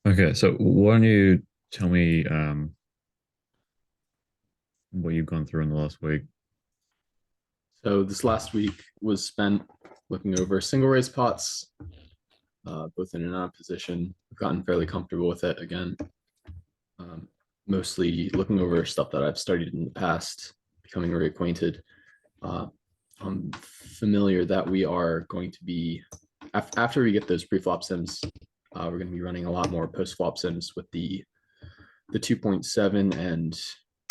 Okay, so why don't you tell me what you've gone through in the last week? So this last week was spent looking over single raise pots, both in and out of position. I've gotten fairly comfortable with it again. Um, Mostly looking over stuff that I've studied in the past, becoming reacquainted. Uh, I'm familiar that we are going to be after we get those pre-flop sims. We're going to be running a lot more post-flop sims with the 2.7 and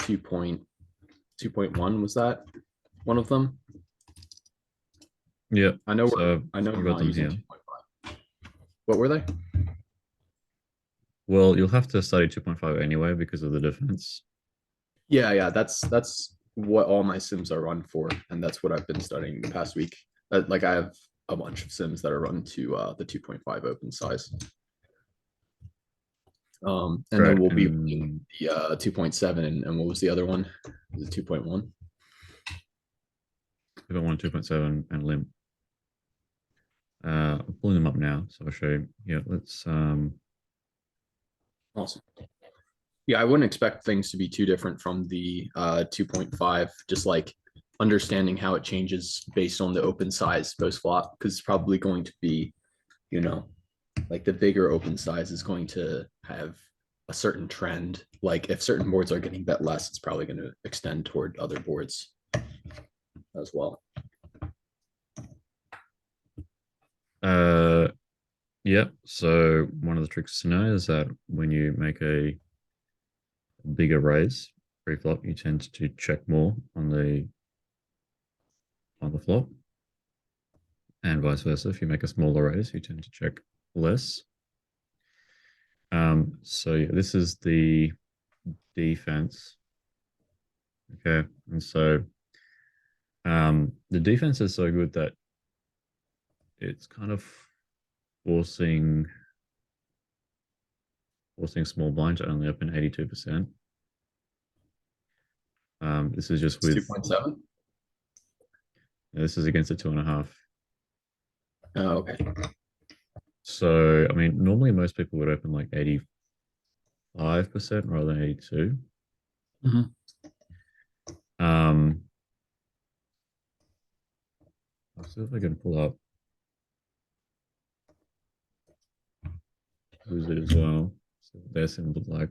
2.2.1. Was that one of them? Yeah, I know so we're I've got not them using here. 2.5. What were they? Well, you'll have to study 2.5 anyway because of the difference. Yeah, that's what all my sims are run for, and that's what I've been studying the past week. Like I have a bunch of sims that are run to the 2.5 open size. And then Right, we'll be running and the 2.7 and what was the other one? The 2.1. if I want 2.7 and limp, I'm pulling them up now, so I'll show you. Yeah, let's Awesome. Yeah, I wouldn't expect things to be too different from the 2.5, just like understanding how it changes based on the open size post flop, because it's probably going to be, you know, like the bigger open size is going to have a certain trend. Like if certain boards are getting bet less, it's probably going to extend toward other boards as well. uh yeah, so one of the tricks to know is that when you make a bigger raise pre-flop, you tend to check more on the flop, and vice versa. If you make a smaller raise, you tend to check less. So yeah, this is the defense. Okay, and so the defense is so good that it's kind of forcing forcing small blind to only open 82%. This is just It's with 2.7. this is against a 2.5. Oh, okay. So I mean, normally most people would open like 85% rather than 82. Mhm. Um, I'll see if I can pull up who's it as well. So their symbol like.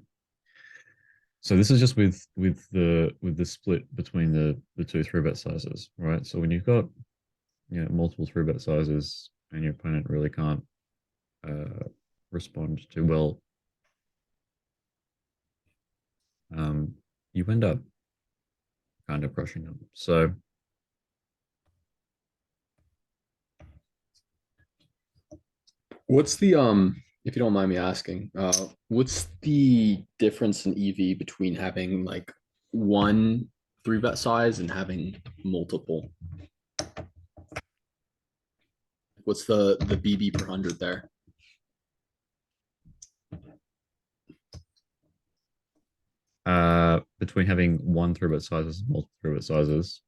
So this is just with the split between the two three bet sizes, right? So when you've got multiple three bet sizes and your opponent really can't uh, respond too well, um, you end up kind of crushing them. So What's the if you don't mind me asking, what's the difference in EV between having like one three bet size and having multiple? What's the BB per hundred there? between having one three bet sizes and multiple three bet sizes,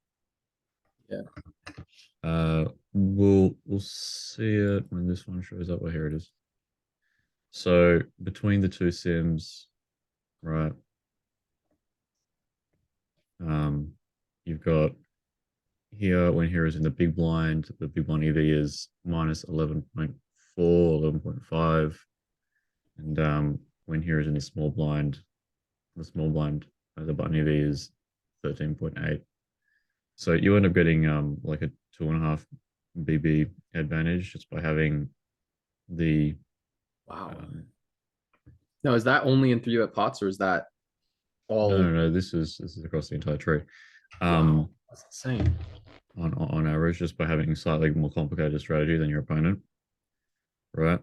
Yeah. we'll see it when this one shows up. Well, here it is. So between the two sims, right? Um, you've got here when here is in the big blind, the big blind EV is minus 11.4, 11.5. And when here is in the small blind, the button EV is 13.8. So you end up getting like a 2.5 BB advantage just by having the Wow. um, Now, is that only in three bet pots or is that no, all? this is across the entire tree. Wow, Um, that's insane. on average, just by having slightly more complicated strategy than your opponent, right?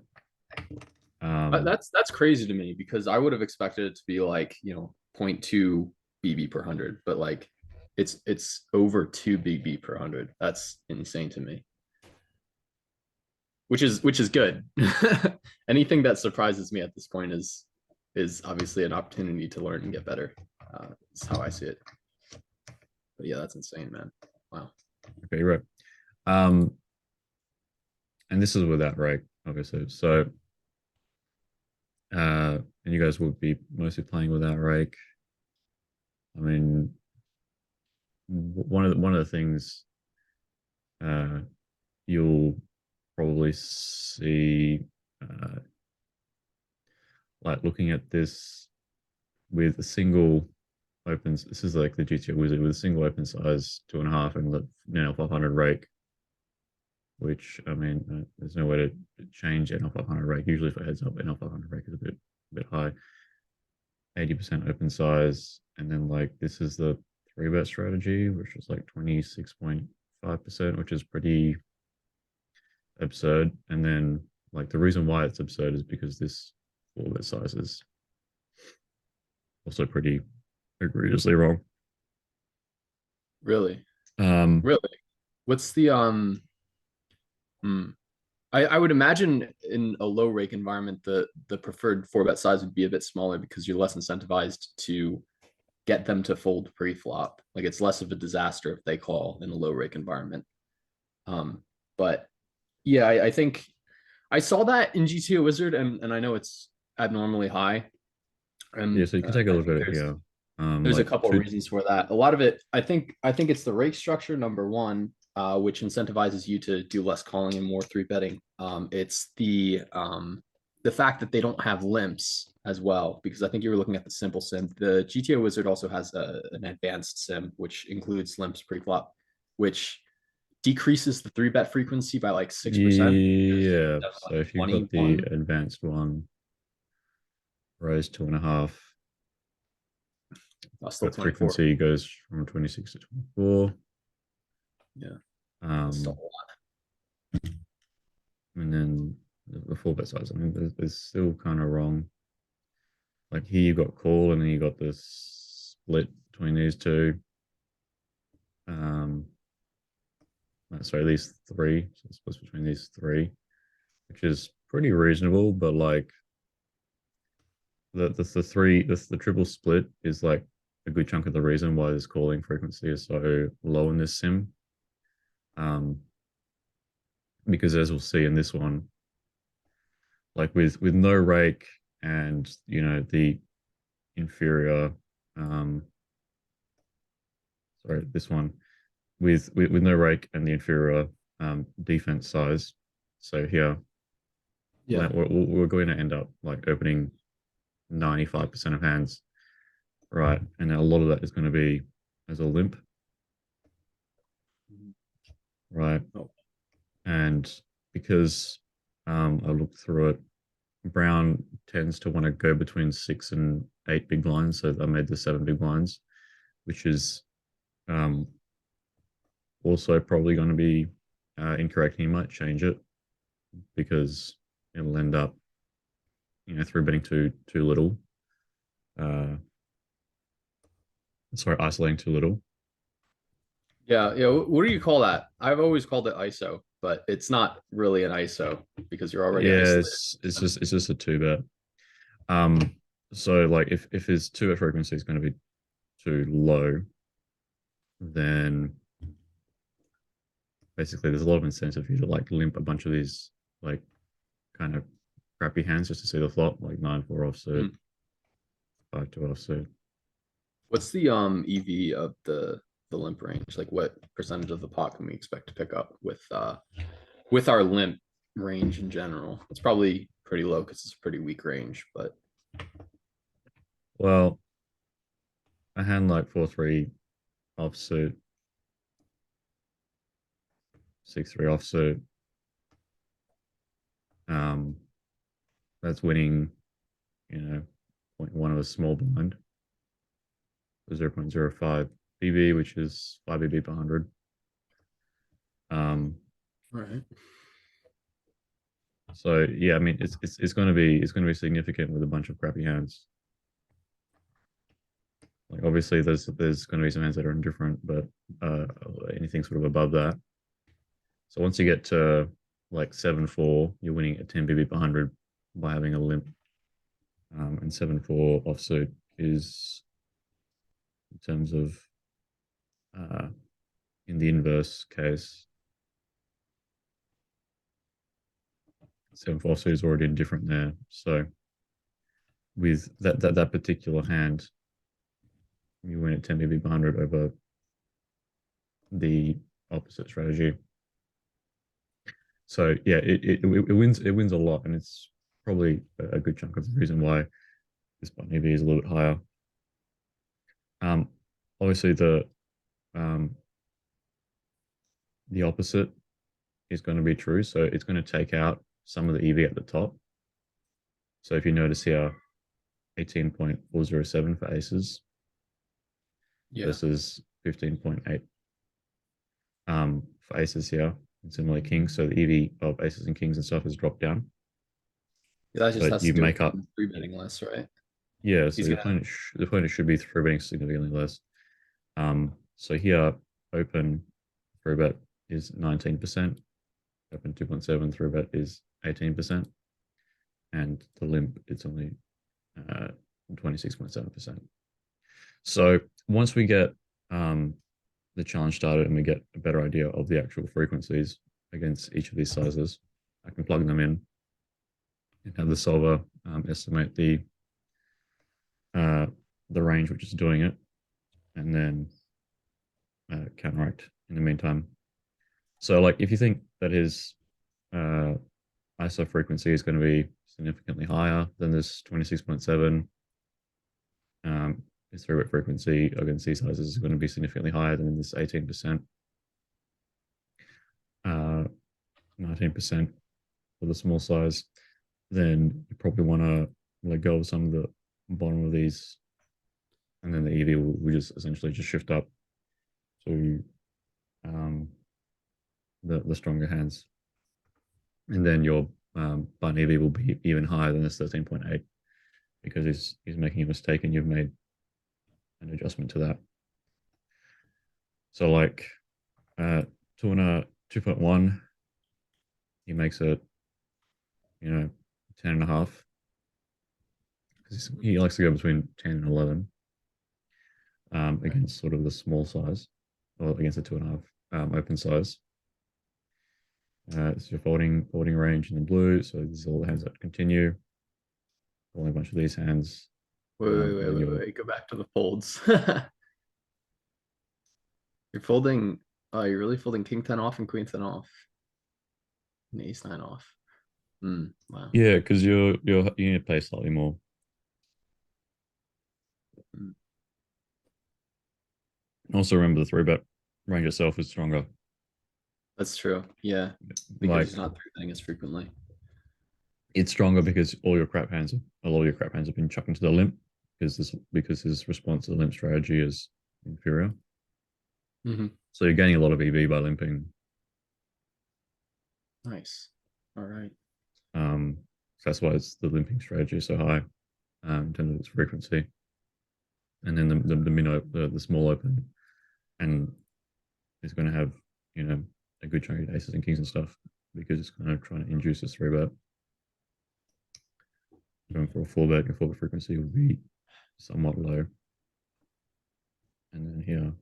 Um, That's crazy to me because I would have expected it to be like, you know, zero point 0.2 BB per hundred, but like it's over 2 BB per hundred. That's insane to me. Which is good. Anything that surprises me at this point is obviously an opportunity to learn and get better. That's how I see it. But yeah, that's insane, man. Wow. okay, you're right. Um, and this is without rake, obviously. So and you guys would be mostly playing without rake. I mean, one of the things uh, you'll probably see, uh, like looking at this with a single opens. This is like the GTO wizard with a single open size 2.5 and the 500 rake. Which I mean, there's no way to change NL 500 rake. Usually, for heads up, NL 500 rake is a bit high. 80% open size, and then like this is the 3-bet strategy, which is like 26.5%, which is pretty absurd. And then like the reason why it's absurd is because this 4-bet size is also pretty egregiously wrong. Really? Um, Really? What's the hmm. I would imagine in a low rake environment, the preferred 4-bet size would be a bit smaller because you're less incentivized to get them to fold pre-flop. Like it's less of a disaster if they call in a low rake environment. But yeah, I think I saw that in GTO Wizard, and I know it's abnormally high. yeah, And so you can take a I look think at it here. there's a Like couple of two, reasons for that. A lot of it, I think it's the rake structure number one, which incentivizes you to do less calling and more three betting. It's the fact that they don't have limps as well, because I think you were looking at the simple sim. The GTO Wizard also has an advanced sim, which includes limps pre-flop, which decreases the 3-bet frequency by like 6%. yeah. So Like if you've got the 21. advanced one, raise 2.5. Still But 24. frequency goes from 26 to 24. Yeah, that's still Um, a lot. and then the 4-bet size. I mean, there's still kind of wrong. Like here you got call, and then you got this split between these two. Um, sorry, these three. So it splits between these three, which is pretty reasonable. But like the triple split is like a good chunk of the reason why this calling frequency is so low in this sim. Um, because as we'll see in this one, like with no rake and the inferior, um sorry, this one with no rake and the inferior defense size. So here Yeah. we're going to end up like opening 95% of hands, right? And a lot of that is going to be as a limp, right? Oh, And because I looked through it, Brown tends to want to go between 6 and 8 big blinds. So I made the 7 big blinds, which is um, also probably going to be incorrect. He might change it because it'll end up, 3-betting too little. Uh, sorry, isolating too little. yeah, yeah. What do you call that? I've always called it ISO, but it's not really an ISO because you're already Yeah, isolated. it's just a 2-bet. Um, so like if his 2-bet frequency is going to be too low, then basically there's a lot of incentive for you to like limp a bunch of these like kind of crappy hands just to see the flop, like 9-4 offsuit, Mhm. 5-2 offsuit. What's the EV of the limp range? Like what percentage of the pot can we expect to pick up with our limp range in general? It's probably pretty low because it's a pretty weak range, but Well, a hand like 4-3 offsuit, 6-3 offsuit, um, that's winning, you know, 0.1 of a small blind, 0.05 BB, which is 5 BB per 100. Um, right. so yeah, I mean it's going to be significant with a bunch of crappy hands. Like obviously there's going to be some hands that are indifferent, but uh, anything sort of above that. So once you get to like 7-4, you're winning at 10 BB per 100 by having a limp. And 7-4 offsuit is in terms of uh, in the inverse case, 7-4 offsuit is already indifferent there. So with that particular hand, you win at 10 BB per 100 over the opposite strategy. So yeah, it wins a lot, and it's probably a good chunk of the reason why this button EV is a little bit higher. Um, Obviously um, the opposite is going to be true. So it's going to take out some of the EV at the top. So if you notice here, 18.407 for aces Yeah. versus 15.8 for aces here, and similarly kings. So the EV of aces and kings and stuff has dropped down. That just But has to you do with make up, him three betting less, right? yeah. So He's gonna. the opponent should be three betting significantly less. So here, open three bet is 19%, open 2.7 three bet is 18%, and the limp it's only 26.7%. So once we get the challenge started and we get a better idea of the actual frequencies against each of these sizes, I can plug them in and have the solver estimate the range which is doing it, and then counteract in the meantime. So, like, if you think that his uh, ISO frequency is going to be significantly higher than this 26.7, his three bit frequency against these sizes is going to be significantly higher than this 18%, 19% for the small size, then you probably want to let go of some of the bottom of these, and then the EV will just essentially just shift up to um, the stronger hands, and then your button EV will be even higher than this 13.8 because he's making a mistake and you've made an adjustment to that. So like 2.1, he makes it 10 and a half because he likes to go between 10 and 11 against sort of the small size or against the 2.5 open size. It's your folding range in the blue. So this is all the hands that continue. Only a bunch of these hands. Wait. Go back to the folds. You're folding. You're really folding king 10 off and queen 10 off, and ace 9 off. Wow. Yeah, because you need to play slightly more. Mm. Also remember the three bet range itself is stronger. That's true. Yeah, because Like he's not three betting as frequently. it's stronger because a lot of your crap hands have been chucked into the limp because his response to the limp strategy is inferior. Mm-hmm. So you're gaining a lot of EV by limping. Nice. All right. So that's why it's the limping strategy is so high in terms of its frequency. And then the small open, and is going to have a good chunk of aces and kings and stuff because it's kind of trying to induce this three bet. Going for a four bet, your four bet frequency will be somewhat low. And then here,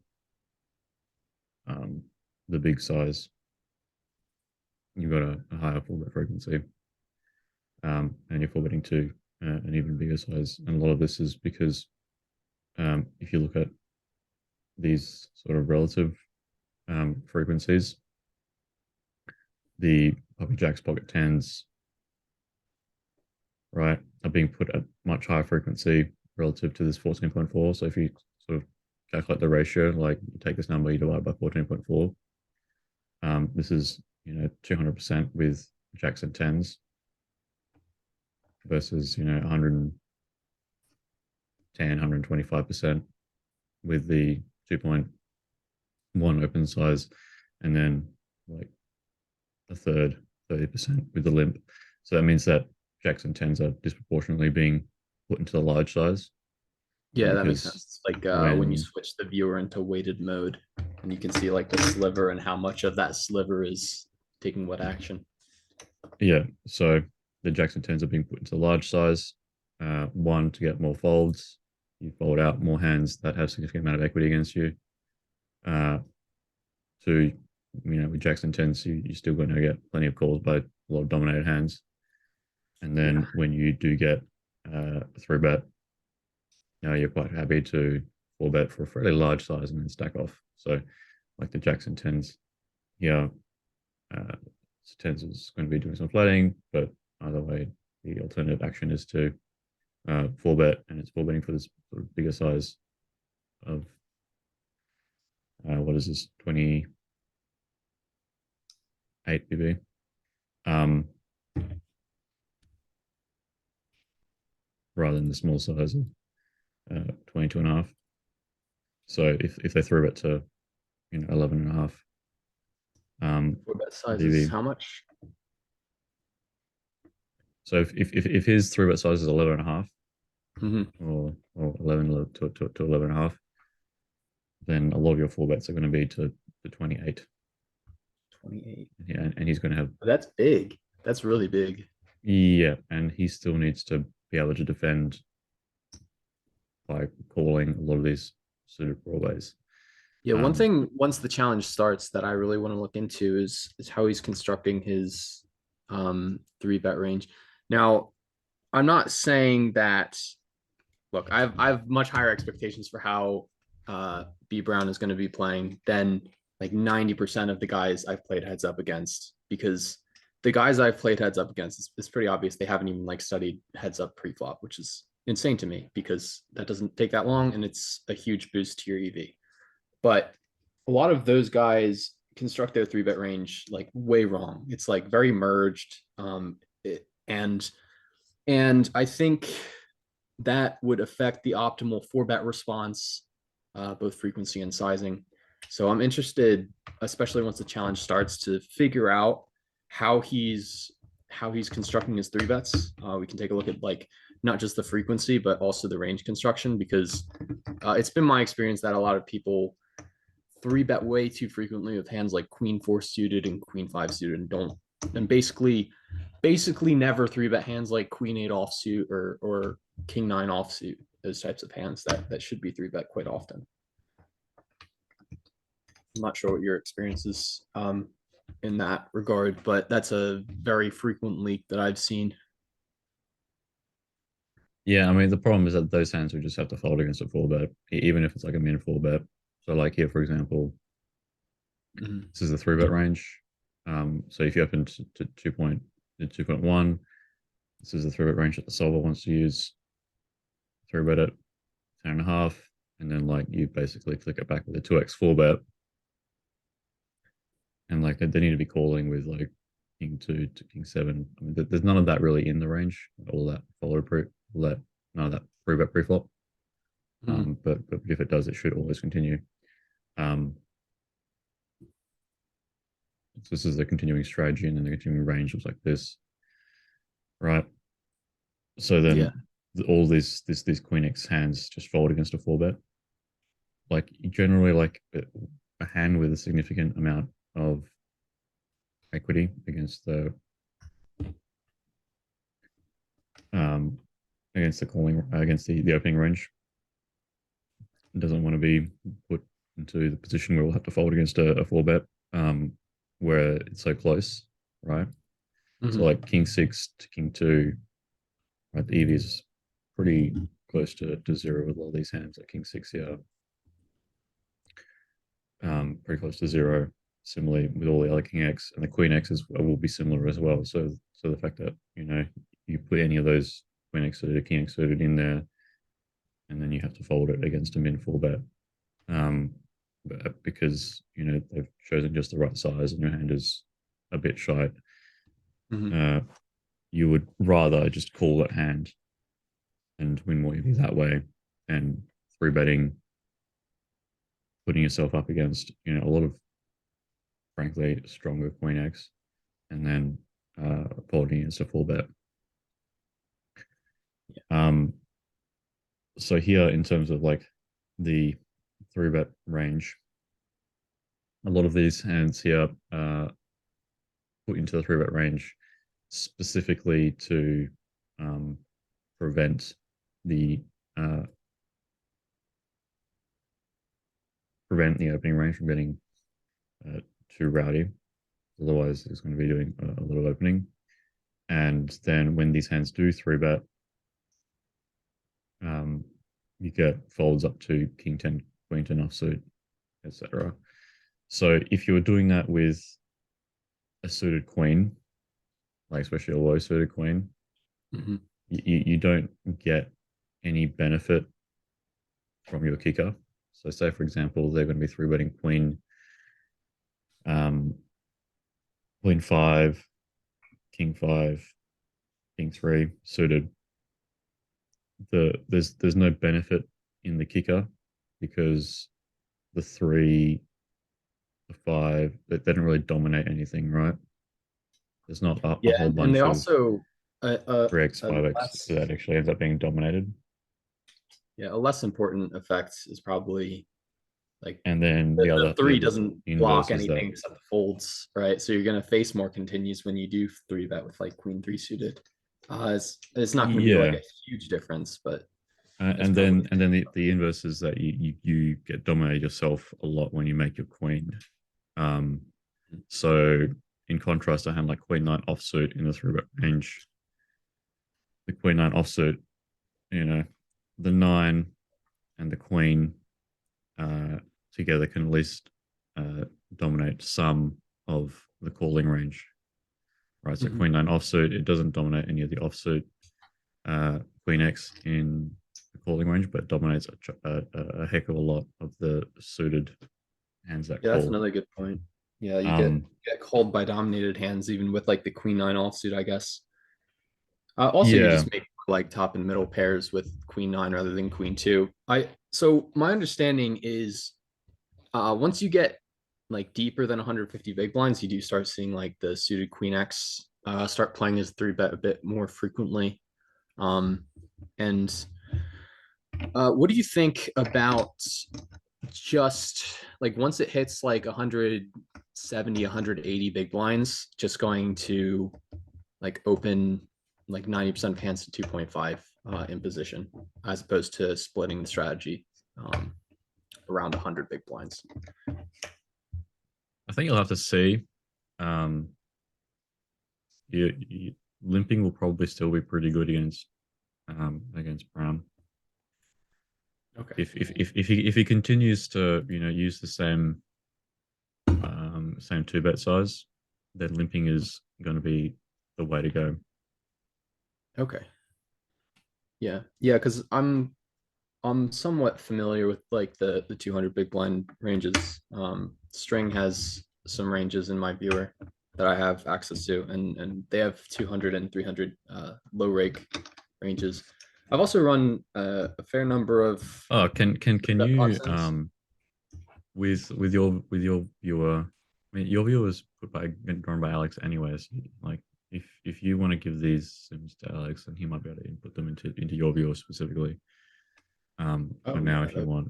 the big size, you've got a higher four bet frequency, and you're four betting to an even bigger size. And a lot of this is because if you look at these sort of relative frequencies, the pocket jacks, pocket tens, right, are being put at much higher frequency relative to this 14.4. So if you sort of calculate the ratio, like you take this number, you divide by 14.4. This is 200% with jacks and tens versus 110, 125% with the 2.1 open size, and then like a third, 30% with the limp. So that means that jacks and tens are disproportionately being put into the large size. Yeah, that makes Because sense. It's like when you when switch the viewer into weighted mode, and you can see like the sliver and how much of that sliver is taking what action. yeah, so the jacks and tens are being put into the large size. One, to get more folds, you fold out more hands that have significant amount of equity against you. Two, with jacks and tens, you're still going to get plenty of calls by a lot of dominated hands. And Yeah. then when you do get three bet, you're quite happy to four bet for a fairly large size and then stack off. So, like the jacks and tens here, uh, tens is going to be doing some flooding, but either way, the alternative action is to four bet, and it's four betting for this sort of bigger size of what is this, 28 BB. Rather than the small size of 22 and a half. So if they threw it to 11 and a half, Four bet size BB. is how much? So if his three bet size is 11 and a half, Mm-hmm. or 11 to 11 and a half, then a lot of your four bets are going to be to 28. 28. Yeah, and he's going to have, That's big. That's really big. yeah, and he still needs to be able to defend by calling a lot of these suited broadways. Yeah, one thing once the challenge starts that I really want to look into is how he's constructing his three bet range. Now, I'm not saying that look, I've much higher expectations for how BBrown is going to be playing than like 90% of the guys I've played heads up against, because the guys I've played heads up against, it's pretty obvious they haven't even like studied heads up pre-flop, which is insane to me because that doesn't take that long and it's a huge boost to your EV. But a lot of those guys construct their three bet range like way wrong. It's like very merged. And I think that would affect the optimal four bet response, both frequency and sizing. So I'm interested, especially once the challenge starts, to figure out how he's constructing his three bets. We can take a look at like not just the frequency, but also the range construction, because it's been my experience that a lot of people three bet way too frequently with hands like queen four suited and queen five suited, and don't, and basically never three bet hands like queen eight offsuit or king nine offsuit, those types of hands that should be three bet quite often. I'm not sure what your experience is in that regard, but that's a very frequent leak that I've seen. Yeah, I mean the problem is that those hands would just have to fold against a four bet, even if it's like a min four bet. So like here, for example, this is the three bet range. So if you open to 2.1, this is the three bet range that the solver wants to use. Three bet it 10.5, and then like you basically click it back with a 2x four bet, and like they need to be calling with like king two to king seven. I mean, there's none of that really in the range. All that follow pre, all that none of that three bet pre-flop. But if it does, it should always continue. So this is the continuing strategy, and then the continuing range looks like this, right? So then all these queen x hands just fold against a four bet. Like generally, like a hand with a significant amount of equity against the the opening range doesn't want to be put into the position where we'll have to fold against a four bet, where it's so close, right? So like king six to king two, right? The EV is pretty close to zero with all these hands. Like king six here, pretty close to zero. Similarly with all the other king x, and the queen x's will be similar as well. So the fact that you put any of those queen x suited, king x suited in there, and then you have to fold it against a min four bet, because they've chosen just the right size and your hand is a bit shy. You would rather just call that hand and win more EV that way, and three betting, putting yourself up against a lot of frankly stronger queen x, and then folding against a full bet. So here, in terms of like the three bet range, a lot of these hands here put into the three bet range specifically to prevent the opening range from getting too rowdy. Otherwise, it's going to be doing a lot of opening. And then when these hands do three bet, um, you get folds up to king 10, queen 10 offsuit, etc. So if you were doing that with a suited queen, like especially a low suited queen, Mhm. you don't get any benefit from your kicker. So say for example, they're going to be three betting um, queen five, king 5, king 3 suited. There's no benefit in the kicker because the 3, the 5, they don't really dominate anything, right? There's not a Yeah, whole and they bunch of also three x, a 5x less that actually ends up being dominated. yeah a less important effect is probably like And then the the three other doesn't block inverse is that anything except the folds, right? So you're gonna face more continues when you do three bet with like queen three suited. It's not gonna be like yeah, a huge difference, but it's and probably then the inverse is that you get dominated yourself a lot when you make your queen. Um, so in contrast, a hand like Queen Nine offsuit in the three bet range, the Queen Nine offsuit, you know, the nine and the Queen uh, together can at least uh, dominate some of the calling range, right? So Mhm. Queen Nine offsuit, it doesn't dominate any of the offsuit. Queen X in the calling range, but dominates a heck of a lot of the suited hands that Yeah, that's call. another good point. Yeah, you Um, get called by dominated hands even with like the queen nine offsuit, I guess. Also, you yeah, just make like top and middle pairs with queen nine rather than queen two. I so my understanding is once you get like deeper than 150 big blinds, you do start seeing like the suited queen X start playing as three bet a bit more frequently. Um, and what do you think about just like once it hits like 170, 180 big blinds, just going to like open like 90% of hands to 2.5 in position, as opposed to splitting the strategy um, around 100 big blinds? I think you'll have to see. Um, limping will probably still be pretty good against Brown. Okay. If he continues to use the same two bet size, then limping is going to be the way to go. Okay. Yeah. Yeah. Because I'm somewhat familiar with like the 200 big blind ranges. String has some ranges in my viewer that I have access to, and they have 200 and 300 low rake ranges. I've also run a fair number of Oh, can bet pot you sims. with your viewer? I mean, your viewer is run by Alex anyways. Like, if you want to give these sims to Alex, then he might be able to input them into your viewer specifically. For Oh now, yeah, if you want.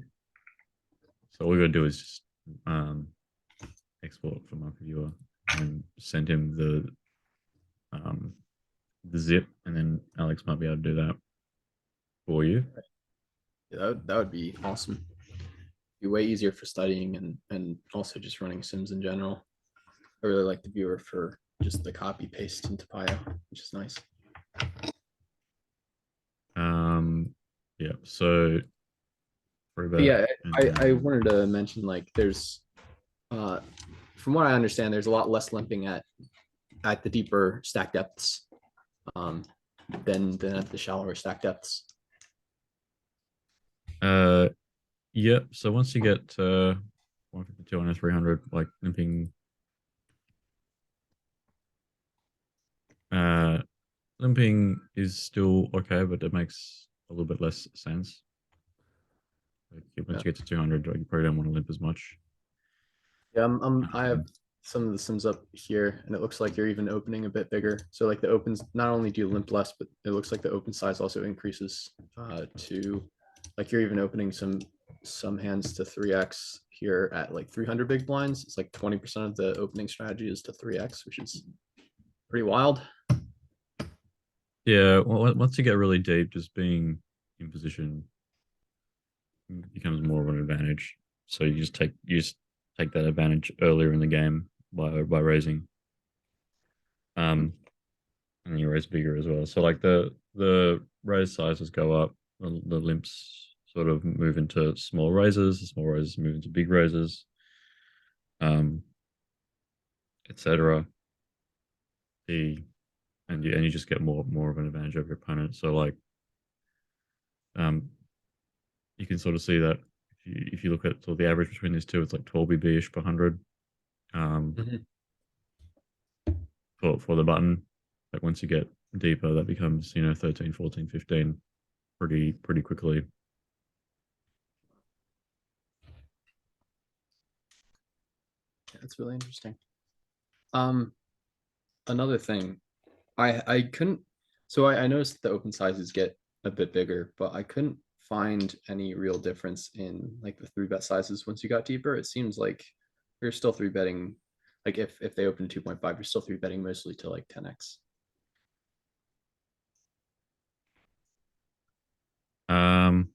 So all we gotta do is just export from our viewer and send him um, the zip, and then Alex might be able to do that for you. that would be awesome. Be way easier for studying and also just running sims in general. I really like the viewer for just the copy paste into Pio, which is nice. Um, yeah. So free But bet, yeah, and I then wanted to mention like there's uh from what I understand, there's a lot less limping at the deeper stack depths um than at the shallower stack depths. uh, yeah. So once you get 150, 200, 300, like limping, uh, limping is still okay, but it makes a little bit less sense. Like once Yeah. you get to 200, like, you probably don't want to limp as much. Yeah, I have Um, some of the sims up here, and it looks like you're even opening a bit bigger. So like the opens, not only do you limp less, but it looks like the open size also increases to like you're even opening some hands to 3x here at like 300 big blinds. It's like 20% of the opening strategy is to 3x, which is pretty wild. yeah. Well, once you get really deep, just being in position becomes more of an advantage. So you just take that advantage earlier in the game by raising, and then you raise bigger as well. So like the raise sizes go up the limps sort of move into small raises, the small raises move into big raises, um, etc. The and you just get more of an advantage over your opponent. So like um, you can sort of see that if you look at sort of the average between these two, it's like 12 BB ish per 100 Mhm. for the button. Like once you get deeper, that becomes 13, 14, 15 pretty quickly. Yeah, that's really interesting. Um, Another thing, I couldn't. So I noticed the open sizes get a bit bigger, but I couldn't find any real difference in like the three bet sizes once you got deeper. It seems like you're still three betting. Like if they open 2.5, you're still three betting mostly to like 10x. Um,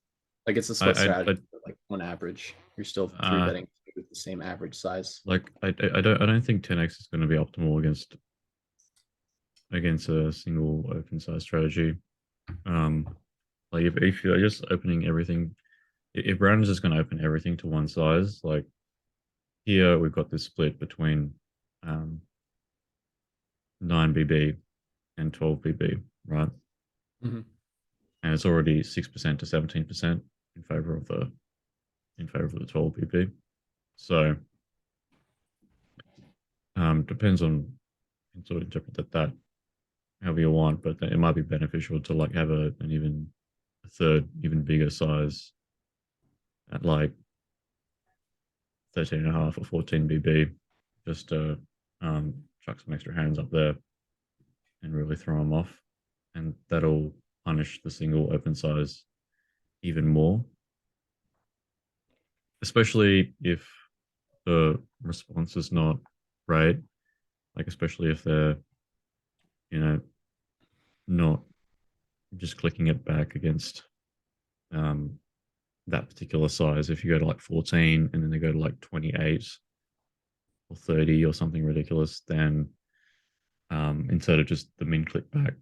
Like it's a I split I, strategy, I but like on average, you're still three uh, betting with the same average size. like I don't think 10x is going to be optimal against a single open size strategy. Um, like if you're just opening everything, if Brown is just going to open everything to one size, like here we've got this split between um, 9 BB and 12 BB, right? Mhm. And it's already 6% to 17% in favor of the 12 BB. So depends on you can sort of interpret that however you want, but it might be beneficial to like have an even a third, even bigger size at like 13 and a half or 14 BB, just to chuck some extra hands up there and really throw them off. And that'll punish the single open size even more, especially if the response is not right. Like, especially if they're, you know, not just clicking it back against um, that particular size. If you go to like 14 and then they go to like 28 or 30 or something ridiculous, then instead of just the min click back,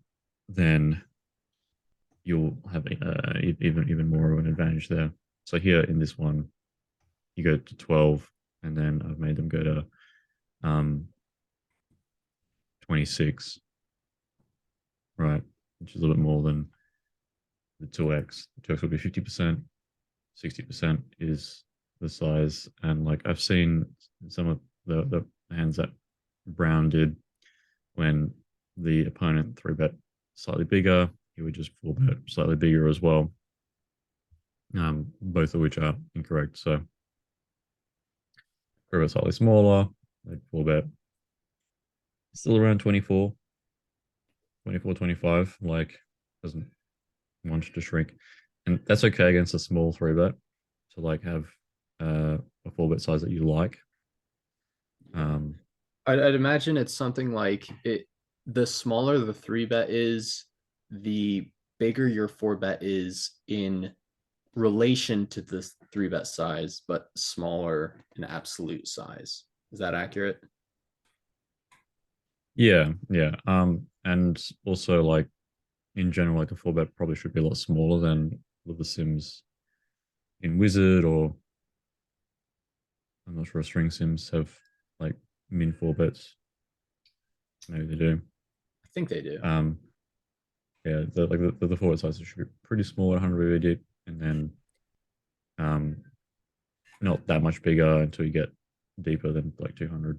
then you'll have even more of an advantage there. So here in this one, you go to 12, and then I've made them go to um, 26, right? Which is a little bit more than the 2x. The 2x will be 50%, 60% is the size. And like I've seen some of the hands that Brown did when the opponent three bet slightly bigger, he would just four bet slightly bigger as well. Both of which are incorrect. So three bet slightly smaller, like four bet still around 24, 24, 25. Like doesn't want to shrink. And that's okay against a small three bet to like have a four bet size that you like. Yeah. Um, I'd imagine it's something like it. The smaller the three bet is, the bigger your four bet is in relation to this three bet size, but smaller in absolute size. Is that accurate? yeah, yeah. And also like in general, like a four bet probably should be a lot smaller than the sims in Wizard, or I'm not sure if string sims have like min four bets. Maybe they do. I think they do. Um, yeah, the four bet sizes should be pretty small at 100 BB deep, and then um, not that much bigger until you get deeper than like 200.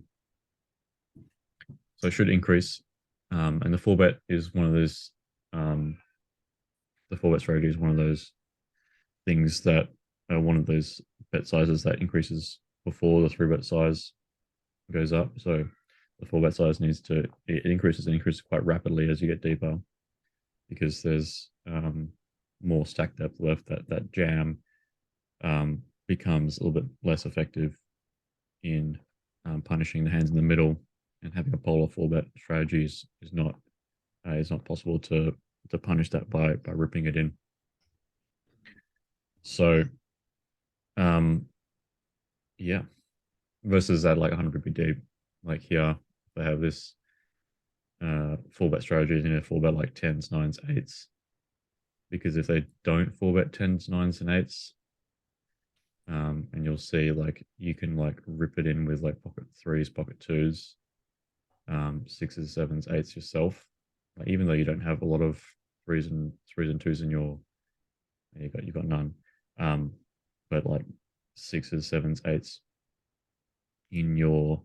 So it should increase. And the four bet is one of those. Um, the four bet strategy is one of those things that one of those bet sizes that increases before the three bet size goes up. So the four bet size needs to it increases and increases quite rapidly as you get deeper because there's more stack depth left. That jam becomes a little bit less effective in punishing the hands in the middle, and having a polar four bet strategy is not possible to punish that by ripping it in. So yeah, versus at like 100 BB deep, like here they have this four bet strategy, four bet like tens, nines, eights, because if they don't four bet tens, nines, and eights, and you'll see like you can like rip it in with like pocket threes, pocket twos, sixes, sevens, eights yourself. Like, even though you don't have a lot of threes and twos in your, you got none. But like sixes, sevens, eights in your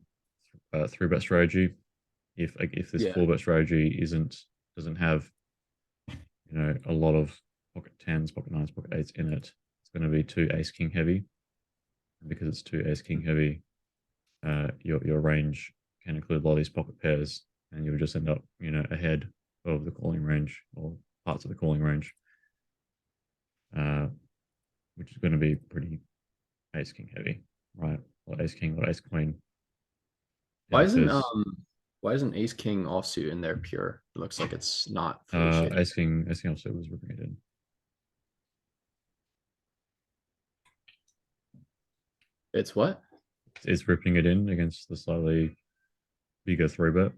three bet strategy. If this Yeah. four bet strategy doesn't have a lot of pocket tens, pocket nines, pocket eights in it, it's going to be too ace king heavy. And because it's too ace king heavy, your range can include a lot of these pocket pairs, and you'll just end up ahead of the calling range or parts of the calling range, uh, which is going to be pretty ace king heavy, right? Or ace king or ace queen. Why Yeah, isn't because why isn't ace king offsuit in there pure? It looks like it's not fully shaded. ace king also was ripping it in. It's what? It's ripping it in against the slightly bigger three bet,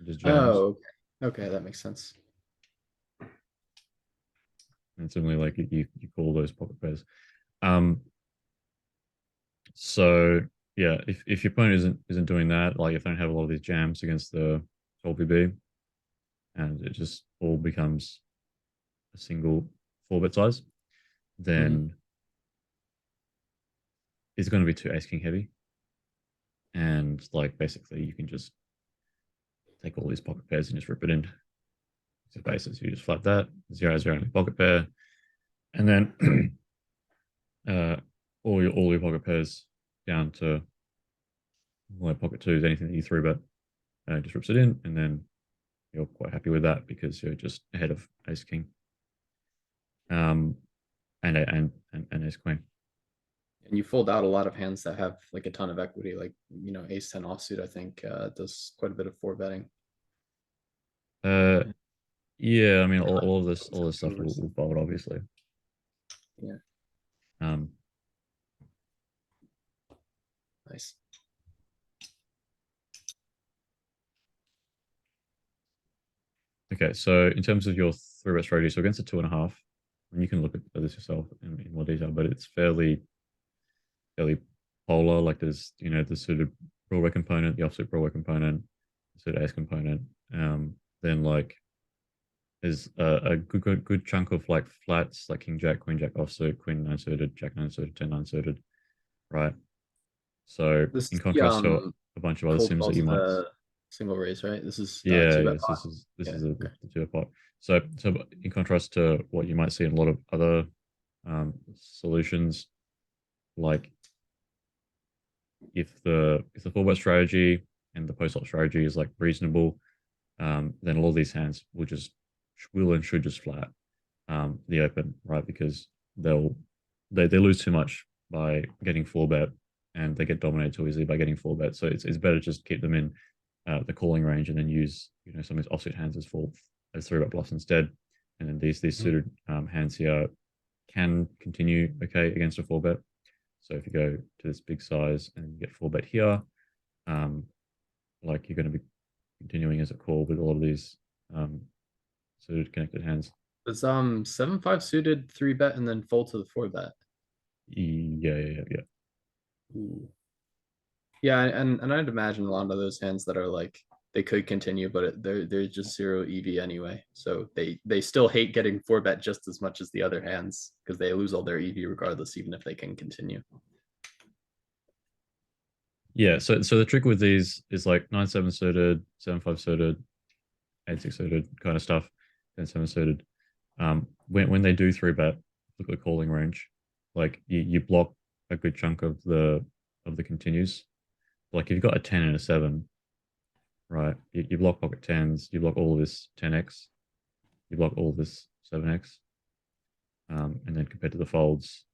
just jams. Oh, okay. Okay, that makes sense. And similarly, like you call those pocket pairs. Um, so yeah, if your opponent isn't doing that, like if they don't have a lot of these jams against the 12 and it just all becomes a single four bet size, Mhm. then it's going to be too ace king heavy. And like basically you can just take all these pocket pairs and just rip it in. So basis, you just flat that, zero, zero, only pocket pair. And then uh, all your pocket pairs down to like pocket twos, anything that you three bet, just rips it in, and then you're quite happy with that because you're just ahead of ace king, um, and ace queen. And you fold out a lot of hands that have like a ton of equity, like ace ten offsuit. I think does quite a bit of four betting. Uh, yeah, I mean all this stuff Overs. will fold obviously. Yeah, Um, nice. okay, so in terms of your three bet strategy, so against a 2.5, and you can look at this yourself in more detail, but it's fairly polar. Like there's the suited broadway component, the offsuit broadway component, the suited ace component. Then like there's a good chunk of like flats, like king jack, queen jack offsuit, queen nine suited, jack nine suited, 10 9 suited, right? So This in is the contrast to a bunch of other cold sims call that you to might, the single raise, right? This is yeah, two bet yes, pot. this Yeah. is Okay. the two pot. So in contrast to what you might see in a lot of other solutions, like if the full bet strategy and the post flop strategy is like reasonable, then a lot of these hands will and should just flat the open, right? Because they lose too much by getting four bet, and they get dominated too easily by getting four bet. So it's better just keep them in the calling range and then use some of these offsuit hands as three bet bluffs instead. And then these Mhm. suited hands here can continue okay against a four bet. So if you go to this big size and you get four bet here, um, like you're going to be continuing as a call with all of these suited connected hands. Does 7-5 suited three bet and then fold to the four bet? Yeah. Ooh. Yeah, and I'd imagine a lot of those hands that are like they could continue, but they're just zero EV anyway. So they still hate getting four bet just as much as the other hands because they lose all their EV regardless, even if they can continue. Yeah, so the trick with these is like 9 7 suited, 7 5 suited, 8 6 suited kind of stuff, 10 7 suited. When they do three bet, look at the calling range. Like you block a good chunk of the continues. Like if you've got a 10 and a 7, right? You block pocket tens, you block all of this 10x, you block all of this 7x. And then compared to the folds,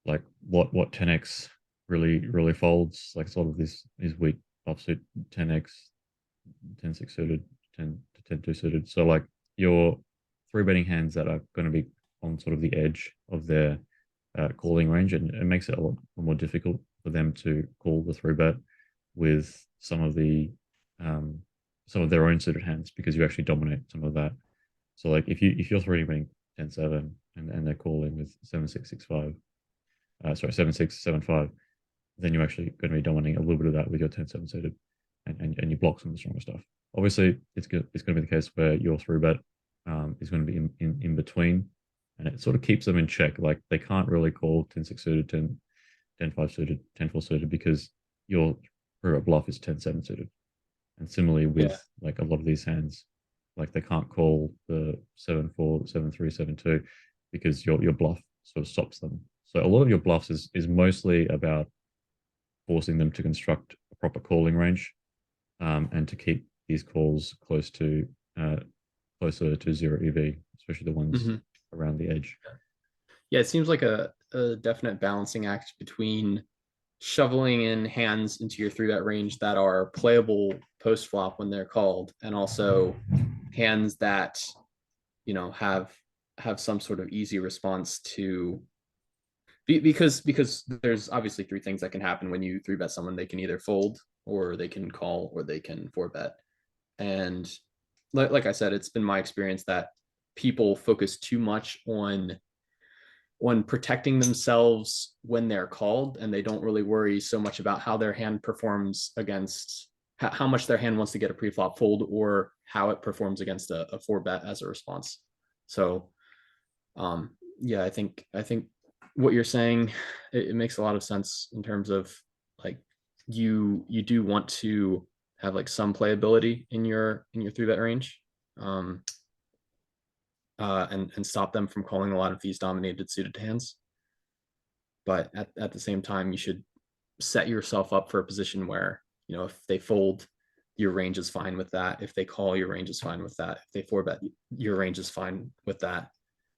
like what 10x really folds, like sort of these weak offsuit 10x, 10 6 suited, 10 to 10 2 suited. So like your three betting hands that are going to be on sort of the edge of their calling range, and it makes it a lot more difficult for them to call the three bet with some of their own suited hands because you actually dominate some of that. So like if you're three betting 10-7, and they're calling with 7-6-6-5. Sorry, 7-6-7-5. Then you're actually going to be dominating a little bit of that with your 10-7 suited, and you block some of the stronger stuff. Obviously, it's going to be the case where your three bet is going to be in between, and it sort of keeps them in check. Like they can't really call 10-6 suited, 10-5 suited, 10-4 suited because your three bet bluff is 10-7 suited. And similarly Yeah. with like a lot of these hands, like they can't call the 7-4, 7-3, 7-2 because your bluff sort of stops them. So a lot of your bluffs is mostly about forcing them to construct a proper calling range, and to keep these calls closer to zero EV, especially the ones Mhm. around the edge. Yeah, it seems like a definite balancing act between shoveling in hands into your three bet range that are playable post flop when they're called, and also hands that have some sort of easy response to because there's obviously three things that can happen when you three bet someone. They can either fold, or they can call, or they can four bet. And like I said, it's been my experience that people focus too much on protecting themselves when they're called, and they don't really worry so much about how their hand performs against how much their hand wants to get a pre-flop fold, or how it performs against a four bet as a response. So yeah, I think what you're saying, it makes a lot of sense in terms of like you do want to have like some playability in your three bet range, um and stop them from calling a lot of these dominated suited hands. But at the same time, you should set yourself up for a position where, if they fold, your range is fine with that. If they call, your range is fine with that. If they four bet, your range is fine with that.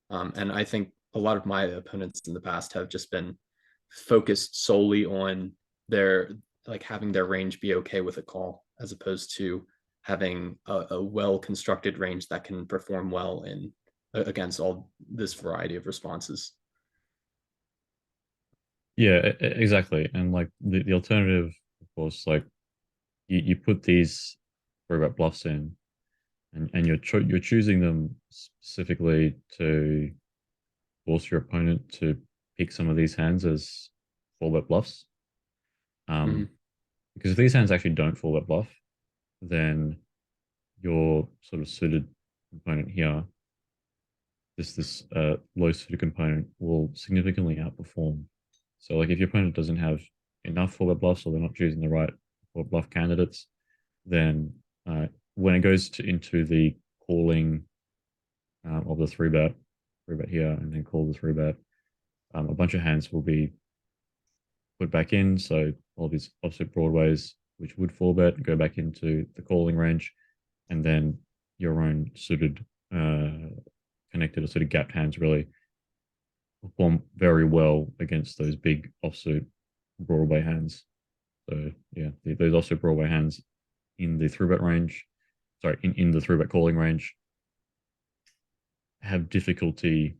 And I think a lot of my opponents in the past have just been focused solely on their like having their range be okay with a call, as opposed to having a well constructed range that can perform well in against all this variety of responses. Yeah, exactly. And like the alternative, of course, like you put these three bet bluffs in, and you're choosing them specifically to force your opponent to pick some of these hands as four bet bluffs. Um, Mhm. because if these hands actually don't four bet bluff, then your sort of suited component here, this low suited component, will significantly outperform. So like if your opponent doesn't have enough four bet bluffs, or they're not choosing the right four bluff candidates, then when it goes into the calling of the three bet here, and then call the three bet, a bunch of hands will be put back in. So all these offset broadways, which would four bet, go back into the calling range, and then your own suited connected or sort of gapped hands really perform very well against those big offsuit Broadway hands. So yeah, those offsuit Broadway hands in the three bet range, sorry, in the three bet calling range, have difficulty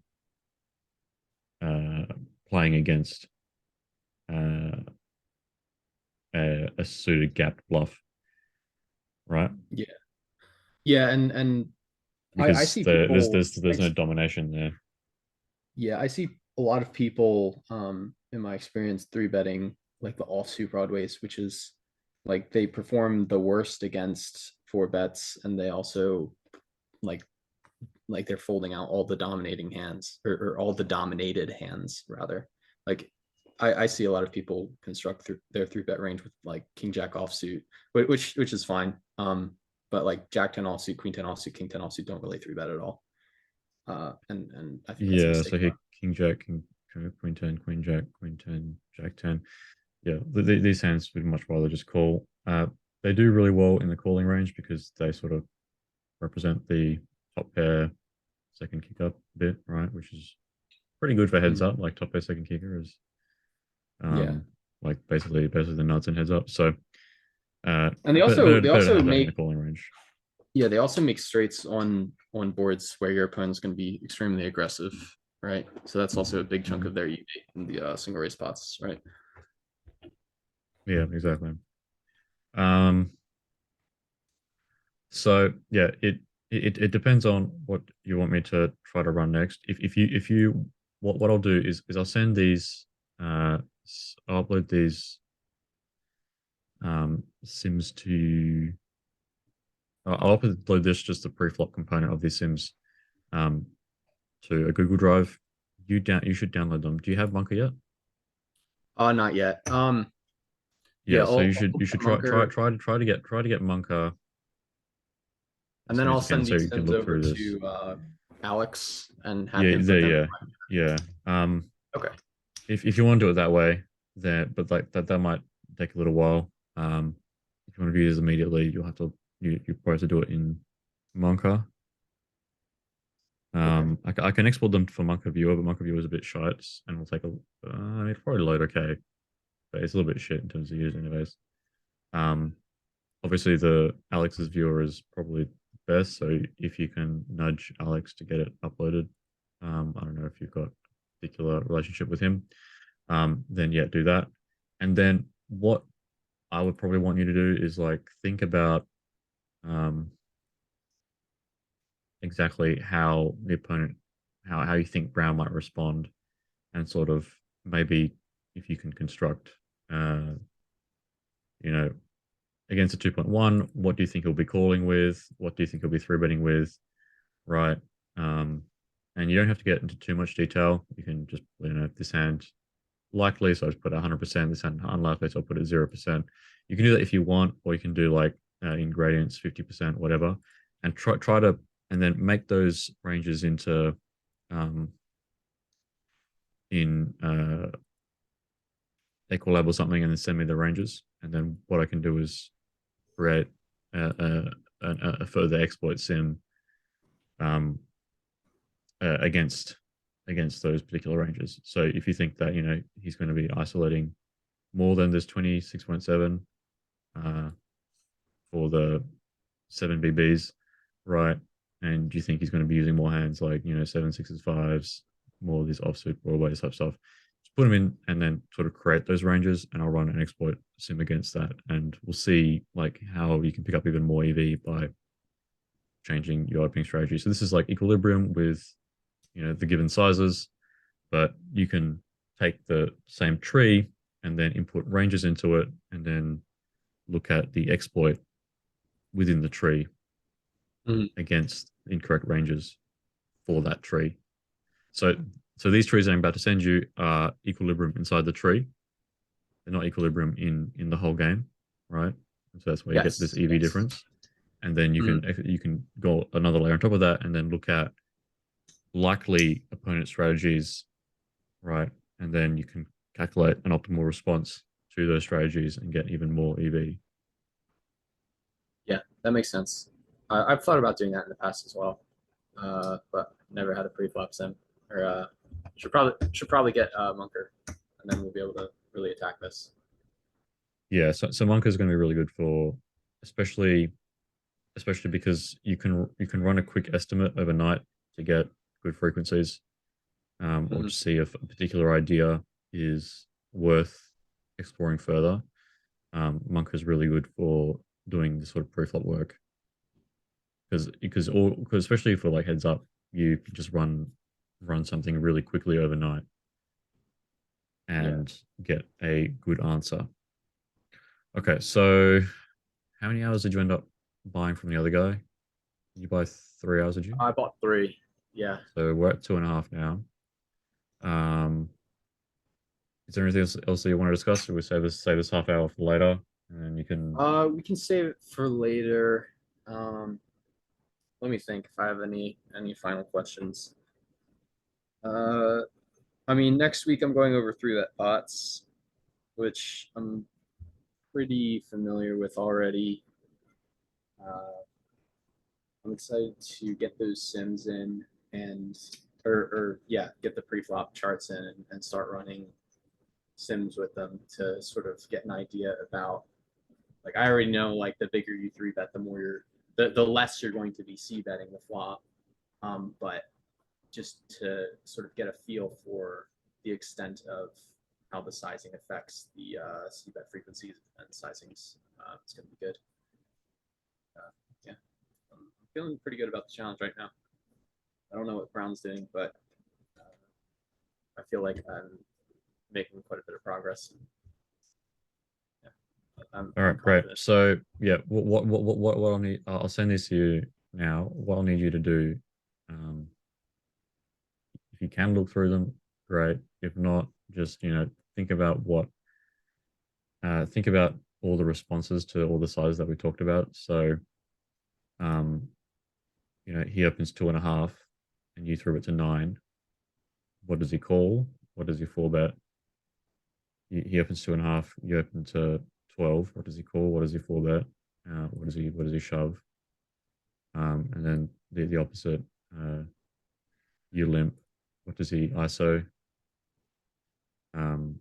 uh, playing against uh, a suited gapped bluff, right? Yeah, yeah, and I Because see people. there's no domination there. Yeah, I see a lot of people in my experience three betting like the offsuit broadways, which is like they perform the worst against four bets, and they also like they're folding out all the dominating hands, or all the dominated hands rather. Like I see a lot of people construct their three bet range with like king jack offsuit, which is fine. But like jack 10 offsuit, queen 10 offsuit, king 10 offsuit don't really three bet at all. And I think that's a Yeah, mistake. so here king jack, queen 10, queen jack, queen 10, jack 10. Yeah, these hands would much rather just call. They do really well in the calling range because they sort of represent the top pair second kick up bit, right? Which is pretty good for heads Mhm. up. Like top pair second kicker is Yeah, like basically the nuts and heads up. So and they better, also they better to also have that in the make calling range. yeah they also make straights on boards where your opponent's going to be extremely aggressive, right? So that's also a big chunk Mm. of their EV in the single race spots, right? Yeah, exactly. Um, so yeah, it depends on what you want me to try to run next. If you what I'll do is I'll send these I'll upload these sims to I'll upload this just the preflop component of these sims um to a Google Drive. You should download them. Do you have Monka yet? Not yet. Yeah, Yeah, so you I'll should get Munker, try to get Monka and as then soon as I'll you can send so these you can sims look over through this. to Alex and have Yeah, him put there, them. yeah, yeah. Okay. If you want to do it that way, then but like that might take a little while. If you want to view this immediately, you'll have to you probably have to do it in Monka. Okay. I can export them for Monka Viewer, but Monka Viewer is a bit shite and will take a it'll probably load okay, but it's a little bit shit in terms of use anyways. Um, Obviously the Alex's viewer is probably best, so if you can nudge Alex to get it uploaded, I don't know if you've got a particular relationship with him, then yeah, do that. And then what I would probably want you to do is like think about um, exactly how the opponent, how you think Brown might respond, and sort of maybe if you can construct, uh, you know, against a 2.1, what do you think he'll be calling with? What do you think he'll be three betting with? Right. Um, and you don't have to get into too much detail. You can just, this hand likely, so I just put 100%. This hand unlikely, so I'll put it 0%. You can do that if you want, or you can do like in gradients, 50%, whatever, and try to, and then make those ranges into um, in Equilab or something, and then send me the ranges. And then what I can do is create a further exploit sim um, against those particular ranges. So if you think that he's going to be isolating more than this 26.7 for the 7 BBs, right? And you think he's going to be using more hands like 7 6s 5s, more of these offsuit broadways type stuff, just put them in and then sort of create those ranges, and I'll run an exploit sim against that, and we'll see like how you can pick up even more EV by changing your opening strategy. So this is like equilibrium with the given sizes, but you can take the same tree and then input ranges into it, and then look at the exploit within the tree Mhm. against incorrect ranges for that tree. So these trees I'm about to send you are equilibrium inside the tree. They're not equilibrium in the whole game, right? So that's where you get this Yes. EV Yes. difference. And then Mhm. you can go another layer on top of that, and then look at likely opponent strategies, right? And then you can calculate an optimal response to those strategies and get even more EV. Yeah, that makes sense. I've thought about doing that in the past as well, but never had a pre-flop sim. Or should probably get Munker, and then we'll be able to really attack this. Yeah, so Monka is going to be really good for, especially because you can run a quick estimate overnight to get good frequencies, or Mhm. to see if a particular idea is worth exploring further. Monka is really good for doing this sort of pre-flop work, because especially for like heads up, you can just run something really quickly overnight Yeah. and get a good answer. Okay, so how many hours did you end up buying from the other guy? Did you buy 3 hours, did you? I bought three. Yeah. So we're at 2.5 now. Um, is there anything else that you want to discuss? Or we save this half hour for later, and then you can. We can save it for later. Um, Let me think if I have any final questions. Uh, I mean, next week I'm going over through that bots, which I'm pretty familiar with already. Uh, I'm excited to get those sims in and or yeah, get the pre-flop charts in and start running sims with them to sort of get an idea about, like, I already know like the bigger you three bet, the more the less you're going to be c betting the flop. But just to sort of get a feel for the extent of how the sizing affects the c bet frequencies and sizings, it's going to be good. Yeah. feeling pretty good about the challenge right now. I don't know what Brown's doing, but I feel like I'm making quite a bit of progress. Yeah, All right, great. So yeah, what I'll need, I'll send this to you now. What I'll need you to do, um, if you can look through them, great. If not, just think about all the responses to all the sizes that we talked about. So, um, he opens 2.5, and you threw it to 9. What does he call? What does he four bet? He opens 2.5. You open to 12. What does he call? What does he four bet? What does he shove? And then the opposite. You limp. What does he ISO? Um,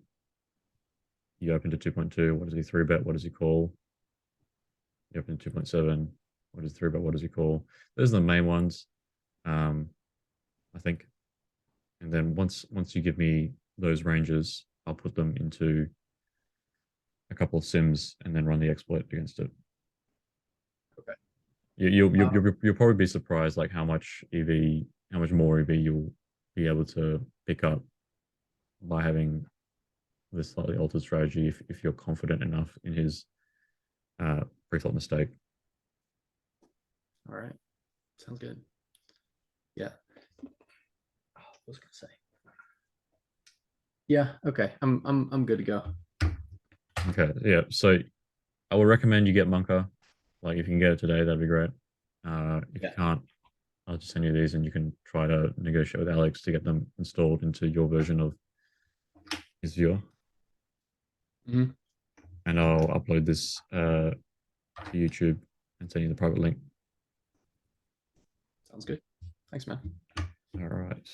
you open to 2.2. What does he three bet? What does he call? You open to 2.7. What is three bet? What does he call? Those are the main ones, I think. And then once you give me those ranges, I'll put them into a couple of sims and then run the exploit against it. Okay. You'll probably be surprised like how much more EV you'll be able to pick up by having this slightly altered strategy if you're confident enough in his pre-flop mistake. All right, sounds good. Yeah. Oh, I was gonna say. Yeah. Okay. I'm good to go. Okay. Yeah. So I would recommend you get Monka. Like if you can get it today, that'd be great. If you can't, I'll just send you these and you can try to negotiate with Alex to get them installed into your version of his viewer. Mhm. And I'll upload this to YouTube and send you the private link. Sounds good. Thanks, man. All right.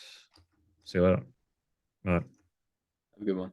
See you later. Bye. Have a good one.